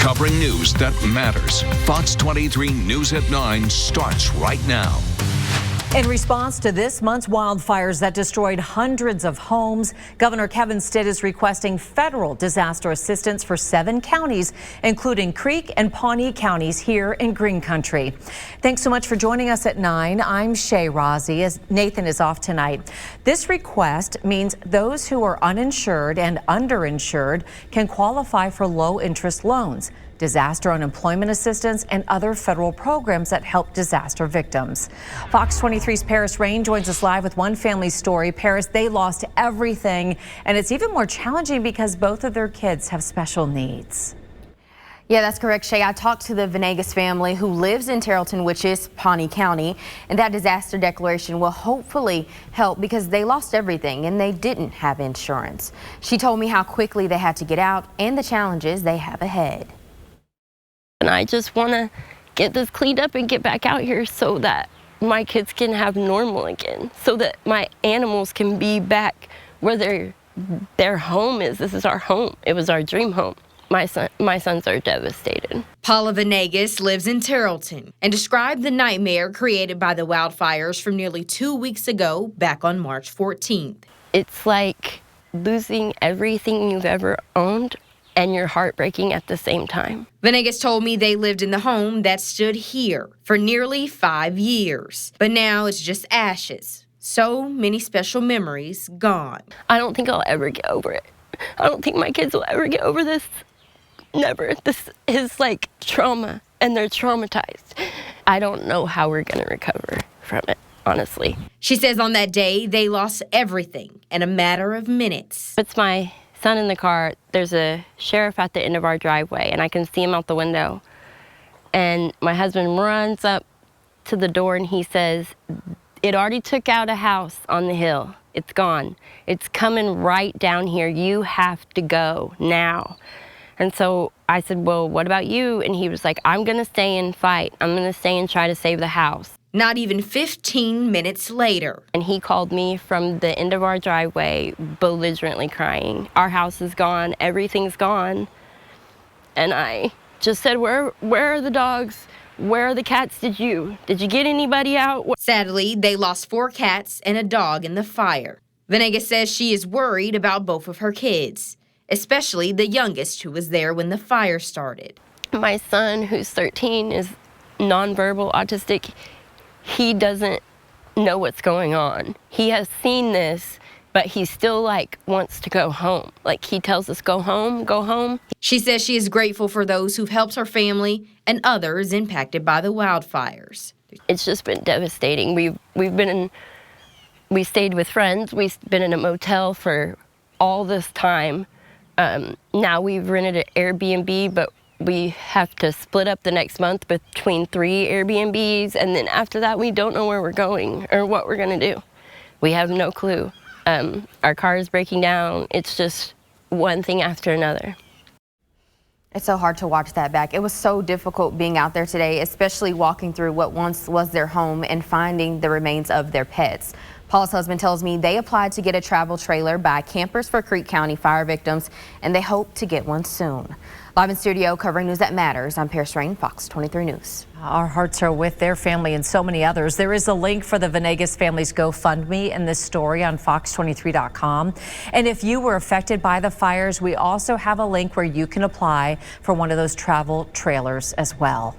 Covering news that matters. Fox 23 News at 9 starts right now. In response to this month's wildfires that destroyed hundreds of homes, Governor Kevin Stitt is requesting federal disaster assistance for 7 counties, including Creek and Pawnee counties here in Green Country. Thanks so much for joining us at 9. I'm Shay Rozzi, as Nathan is off tonight. This request means those who are uninsured and underinsured can qualify for low-interest loans, disaster unemployment assistance, and other federal programs that help disaster victims. Fox 23's Paris Rain joins us live with one family's story. Paris, they lost everything, and it's even more challenging because both of their kids have special needs. Yeah, that's correct, Shay. I talked to the Venegas family who lives in Terlton, which is Pawnee County, and that disaster declaration will hopefully help because they lost everything and they didn't have insurance. She told me how quickly they had to get out and the challenges they have ahead. And I just want to get this cleaned up and get back out here so that my kids can have normal again, so that my animals can be back where their home is. This is our home. It was our dream home. My sons are devastated. Paula Venegas lives in Terlton and described the nightmare created by the wildfires from nearly 2 weeks ago, back on March 14th. It's like losing everything you've ever owned and you're heartbreaking at the same time. Venegas told me they lived in the home that stood here for nearly 5 years, but now it's just ashes. So many special memories gone. I don't think I'll ever get over it. I don't think my kids will ever get over this. Never. This is like trauma, and they're traumatized. I don't know how we're gonna recover from it, honestly. She says on that day, they lost everything in a matter of minutes. It's my son in the car. There's a sheriff at the end of our driveway, and I can see him out the window. And my husband runs up to the door, and he says, "It already took out a house on the hill. It's gone. It's coming right down here. You have to go now." And so I said, "Well, what about you?" And he was like, "I'm going to stay and fight. I'm going to stay and try to save the house." Not even 15 minutes later. And he called me from the end of our driveway, belligerently crying. Our house is gone. Everything's gone. And I just said, where are the dogs? Where are the cats? Did you get anybody out? Sadly, they lost 4 cats and a dog in the fire. Venegas says she is worried about both of her kids, especially the youngest who was there when the fire started. My son, who's 13, is nonverbal autistic. He doesn't know what's going on. He has seen this, but he still wants to go home. He tells us, go home, go home. She says she is grateful for those who've helped her family and others impacted by the wildfires. It's just been devastating. We stayed with friends. We've been in a motel for all this time. Now we've rented an Airbnb, but we have to split up the next month between 3 Airbnbs, and then after that we don't know where we're going or what we're gonna do. We have no clue. Our car is breaking down. It's just one thing after another. It's so hard to watch that back. It was so difficult being out there today, especially walking through what once was their home and finding the remains of their pets. Paul's husband tells me they applied to get a travel trailer by Campers for Creek County fire victims, and they hope to get one soon. Live in studio covering news that matters, I'm Paris Rain, Fox 23 News. Our hearts are with their family and so many others. There is a link for the Venegas family's GoFundMe in this story on fox23.com. And if you were affected by the fires, we also have a link where you can apply for one of those travel trailers as well.